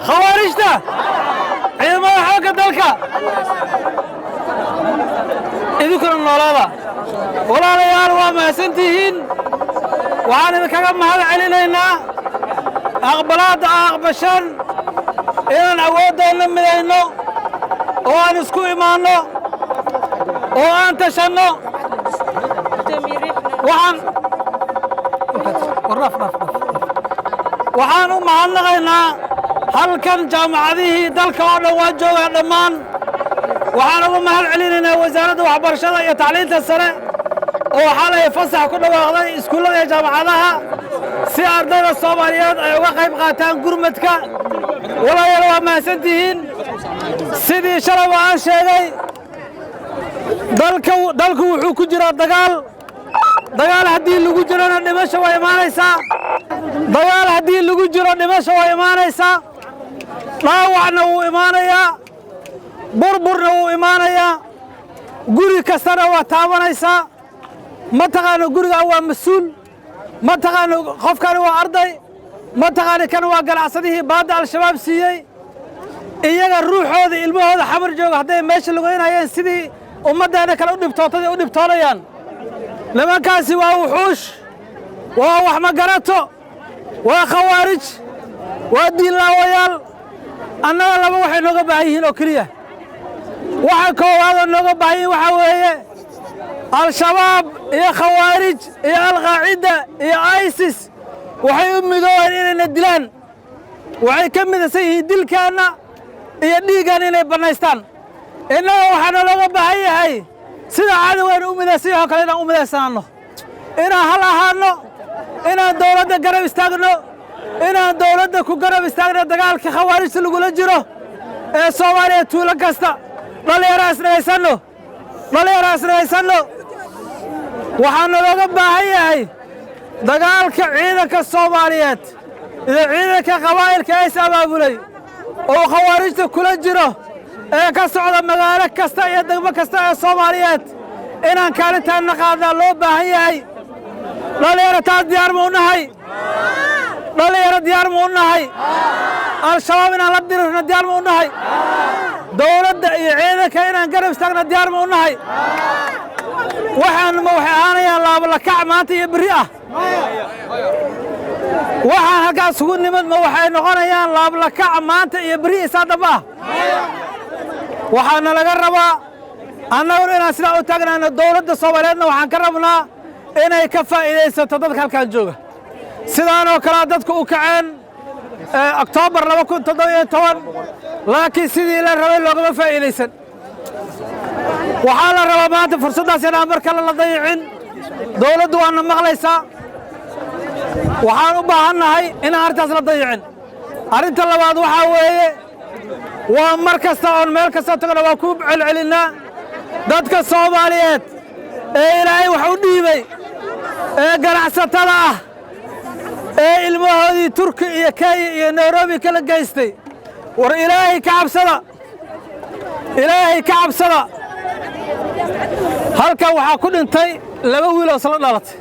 khawaarijta ciidamada xoogga dalka idinkuna noolaada walaalayaal waa mahadsantihiin waxaan idinkaga mahad celinaynaa aqbalaadda aqbashaan inaan awooddoonna midayno oo aan isku imaanno oo aan tashanno waxaan u mahadnaqaynaa halkan jaamacadihii dalka oo dhan waa joogaa dhammaan waxaan ugu mahad celinaynaa wasaaradda waxbarashada iyo tacliinta sare oo xalay fasax ku dhawaaqday iskuullada iyo jaamacadaha si ardayda Soomaaliyeed ay uga qayb qaataan gurmadka walaalayaal waa mahadsantihiin sidii shalay aan sheegay dalku wuxuu ku jiraa dagaal haddii lagu jirona dhimasho way imaanaysaa dagaal haddii lagu jiro dhimasho way imaanaysaa dhaawacna wuu imaanayaa burburna wuu imaanayaa guri kastana waa taabanaysaa ma taqaano gurigaan waa mas-uul ma taqaano qofkani waa arday ma taqaani kan waa ganacsadihii baadda al-shabaab siiyey iyaga ruuxooda ilmahooda xamar jooga hadday meesha lugaynayeen sidii ummaddeena kale u dhibtootay u dhibtoonayaan nimankaasi waa wuxuush waa wax magarato waa khawaarij waa diinlaawayaal annaga laba waxay nooga baahan yihiin oo keliya waxa koowaadoo nooga baahan yihin waxaa weeye al-shabaab iyo khawaarij iyo alqaacida iyo isis waxay u midoobeen inayna dilaan waxay ka midaysan yihiin dilkaanna iyo dhiiggan inay bannaystaan innaga waxaana looga baahan yahay sida cadowaynu u midaysan oo kale inaan u midaysanaanno inaan hal ahaanno inaan dawladda garab istaagno inaan dawladda ku garab istaagno dagaalka khawaarijta lagula jiro ee Soomaaliya tuulo kasta dhalinyaro isnaysanno waxaana looga baahan yahay dagaalka ciidanka Soomaaliyeed iyo ciidanka qabaa'ilka ay abaabulay oo khawaarijta kula jiro ee ka socda magaalo kasta iyo degmo kasta ee Soomaaliyeed inaan kaalintaana qaadnaa loo baahan yahay dhalinyaro taas diyaar ma u nahay dhalinyaro diyaar ma u nahay al-shabaab inaan la dirirno diyaar ma u nahay dawladda iyo ciidanka inaan garab istaagno diyaar ma u nahay waxaan ma waxay ahaanayaan laablakac maanta iyo berri ah waxaan halkaas ugu nimid ma waxay noqonayaan laablakac maanta iyo berri isaa dhab ah waxaana laga rabaa annaguna inaan sidaa u taagnaano dawladda Soomaaliyeedna waxaan ka rabnaa inay ka faa'iidaysato dadka halkan jooga sidaanoo kalea dadku u kaceen Oktoobar 2017 laakiin sidii la rabay loogama faa'iidaysan waxaa la rabaa maanta fursaddaas inaan mar kale la dayicin dawladdu waana maqlaysaa waxaan u baahannahay inaan arrintaas la dayicin arrinta labaad waxaa weeye waa mar kasta oon meel kasta tagno waa ku celcelinnaa dadka Soomaaliyeed ee ilaahay wax u dhiibay ee ganacsatada ah ee ilmahoodii Turki iyo Kenya iyo Nairobi kala geystay war ilaahay ka cabsada halkan waxaa ku dhintay laba wiil oo isla dhalatay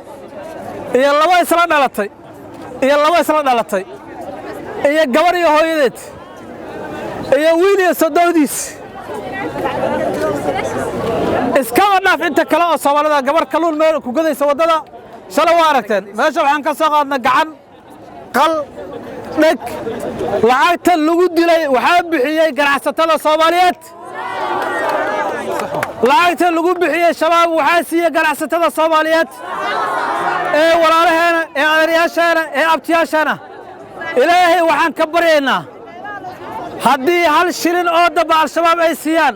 iyo laba isla dhalatay iyo gabar iyo hooyadeed iyo wiil iyo soddodiis iskaba dhaaf inta kale oo Soomaalida gabar kaluun meel ku gadaysa wadada shalay waa aragteen meesha waxaan ka soo qaadnay gacan qal dhig lacagta lagu dilay waxaa bixiyay ganacsatada Soomaaliyeed lacagta lagu bixiyay shabaab waxaa siiyay ganacsatada Soomaaliyeed ee walaalaheena ee adeeryaasheena ee abtiyaasheena ilaahay waxaan ka baryaynaa haddii hal shilin oo daba al-shabaab ay siiyaan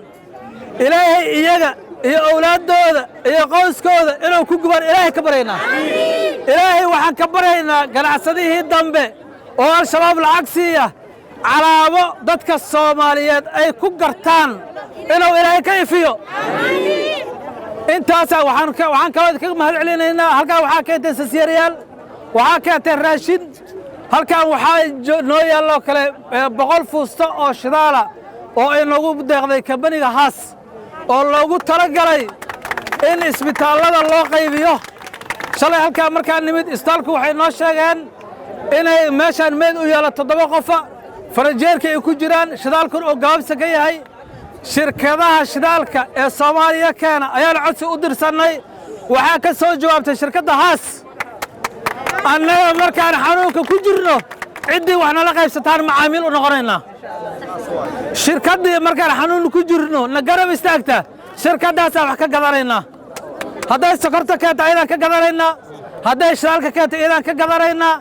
ilaahay iyaga iyo awlaaddooda iyo qoyskooda inuu ku gubaan ilaahay ka baryaynaa ilaahay waxaan ka baryaynaa ganacsadihii dambe oo al-shabaab lacag siiya calaamo dadka Soomaaliyeed ay ku gartaan inuu ilaahay ka ifiyo intaasaa waxaan kaloo kaga mahad celinaynaa halkan waxaa keentay sasiirayaal waxaa keentay raashin halkan waxaa noo yaalloo kale 100 fuusto oo shidaala oo ay noogu deeqday kambaniga Haas oo loogu talagalay in isbitaallada loo qaybiyo shalay halkaa markaan nimid isbitaalku waxay noo sheegeen inay meeshaan meed u yeelo 7 qofa farajeerka ay ku jiraan shidaalkan oo gaabsa ka yahay shirkadaha shidaalka ee Soomaaliya keena ayaan codsi u dirsanay waxaa ka soo jawaabtay shirkadda Haas annaga markaan xanuunka ku jirno ciddii waxna la qaybsataan macaamiil u noqonaynaa shirkaddii markaan xanuun ku jirno na garab istaagta shirkaddaas wax ka gadanaynaa hadday sokorta keenta ayaan ka gadanaynaa hadday shidaalka keenta ayaan ka gadanaynaa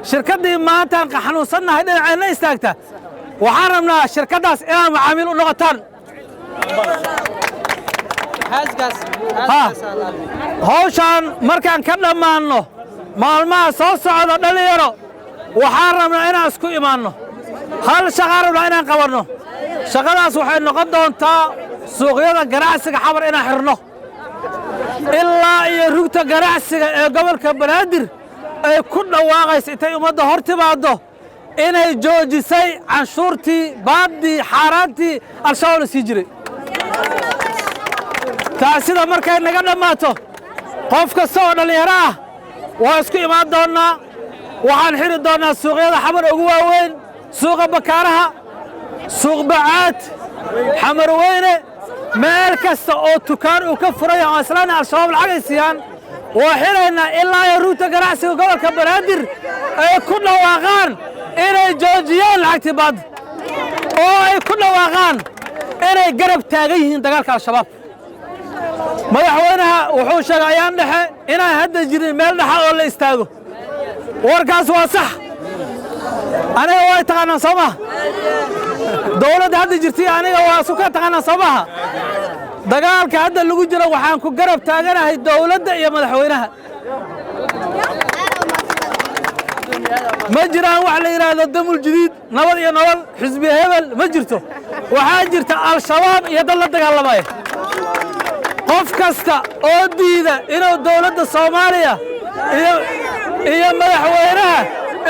shirkaddii maantaan xanuunsannahay dhinacayna istaagta waxaan rabnaa shirkaddaas inaan macaamiil u noqotaan hawshaan markaan ka dhammaanno maalmaha soo socda dhalinyaro waxaan rabnaa inaan isku imaanno hal shaqaan rabnaa inaan qabanno shaqadaas waxay noqon doontaa suuqyada ganacsiga xamar inaan xirno ilaa iyo rugta ganacsiga ee gobolka banaadir ay ku dhawaaqayso intay ummadda hor timaaddo inay joojisay canshuurtii baaddii xaaraantii al-shabaab la sii jiray taasida markay naga dhammaato qof kasta oo dhallinyaro ah waa isku imaan doonnaa waxaan xidhi doonnaa suuqyada xamar ugu waaweyn suuqa bakaaraha suuq bacaad xamar weyne meel kasta oo tukaan uu ka furaya oo islaana al-shabaab lacag ay siiyaan waa xidhaynaa ilaa iyo rugta ganacsiga gobolka banaadir ay ku dhawaaqaan inay joojiyaan lacagtii baadda oo ay ku dhawaaqaan inay garab taagan yihiin dagaalka al-shabaab madaxweynaha wuxuu sheegay ayaan dhexe inaan hadda jirin meel dhexa oo la istaago warkaas waa sax aniga way taqaanaan soo maha dowladda hadda jirtay aniga waa isu ka taqaanaan soo maha dagaalka hadda lagu jiro waxaan ku garab taaganahay dowladda iyo madaxweynaha ma jiraan wax la yidhaahdo damul jadiid nabad iyo nolol xisbi hebel ma jirto waxaa jirta al-shabaab iyo dad la dagaalamaya qof kasta oo diida inuu dowladda Soomaaliya iyo madaxweynaha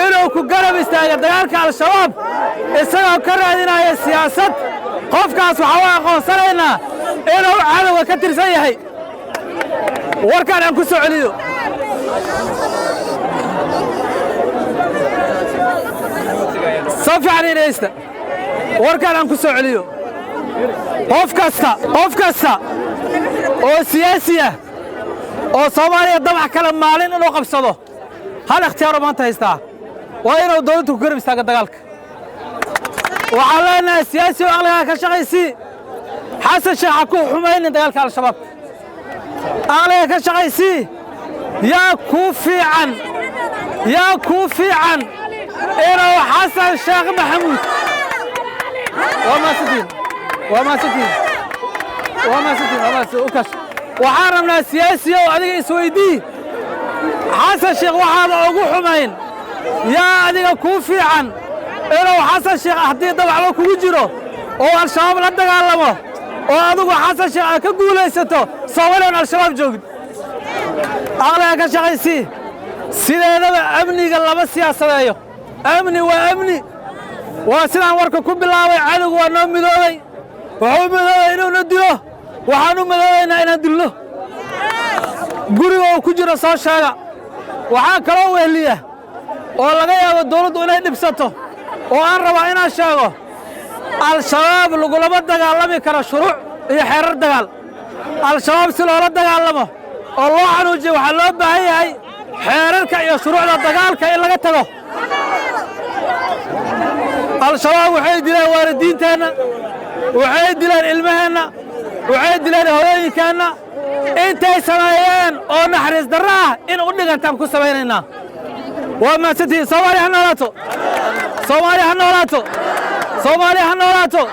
inuu ku garab istaago dagaalka al-shabaab isagoo ka raadinaya siyaasad qofkaas waxaa u aqoonsanaynaa inuu cadowga ka tirsan yahay warkaan aan ku soo celiyo safiican inaysta warkaan aan ku soo celiyo qof kasta oo siyaasi ah oo Soomaaliya damac kala maalin inuu qabsado hal ikhtiyaar maanta haystaa waa inuu dowladdu ku garab istaago dagaalka waxaan leenahay siyaasi oo aqliga ka shaqaysii xasan sheekh ku xumaynin dagaalka al-shabaab aqliga ka shaqaysii yaa ku fiican inuu xasan sheekh maxamuud وما ستين waxaan rabnaa siyaasi oo adiga isweydii xasan sheekh waxaaba ugu xumayn yaa adiga kuu fiican inuu xasan sheekh haddii dabacba kugu jiro oo al-shabaab la dagaalamo oo adigu xasan sheekh aad ka guulaysato Soomaaliyan al-shabaab joogin aqliga ka shaqaysii sideedaba amniga lama siyaasadeeyo amni waa sidaan warka ku bilaabay cadowgu waa noo midoobay wuxuu midoobay inuu na dilo waxaan u midoobaynaa inaan dilno guriga uu ku jiro soo sheega waxaa kaloo wehliya oo laga yaabo dowladdu inay dhibsato oo aan rabaa inaan sheego al-shabaab lagulama dagaalami karo shuruuc iyo xeerar dagaal al-shabaab si loola dagaalamo oo loo xanuujiyo waxaa loo baahan yahay xeerarka iyo shuruucda dagaalka in laga tago al-shabaab waxay dileen waalidiinteenna waxay dileen ilmaheenna waxay dileen hooyooyinkeenna intay sameeyeen oo naxariis darro ah in u dhigantaan ku samaynaynaa waa mahadsantihiin Soomaaliya ha noolaato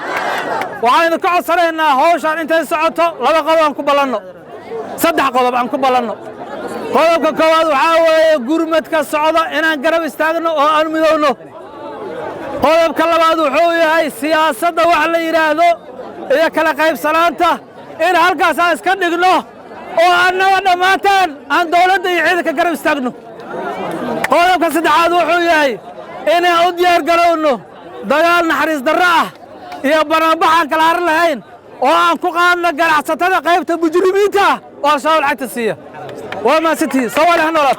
waxaan idinka codsanaynaa hawshaan intay socoto 2 qodob aan ku ballanno 3 qodob aan ku ballanno qodobka koowaad waxaa weeye gurmadka socda inaan garab istaagno oo aan midowno qodobka labaad wuxuu yahay siyaasadda wax la yidhaahdo iyo kala qaybsanaanta in halkaas aan iska dhigno oo annaga dhammaantaan aan dowladda iyo ciidanka garab istaagno qodobka saddexaad wuxuu yahay inaan u diyaar garowno dagaal naxariis darro ah iyo banaanbaxaan kala harin lahayn oo aan ku qaadno ganacsatada qaybta mujrimiinta oo al-shabaab lacagta siiya waa mahadsantihiin Soomaaliya ha noolaato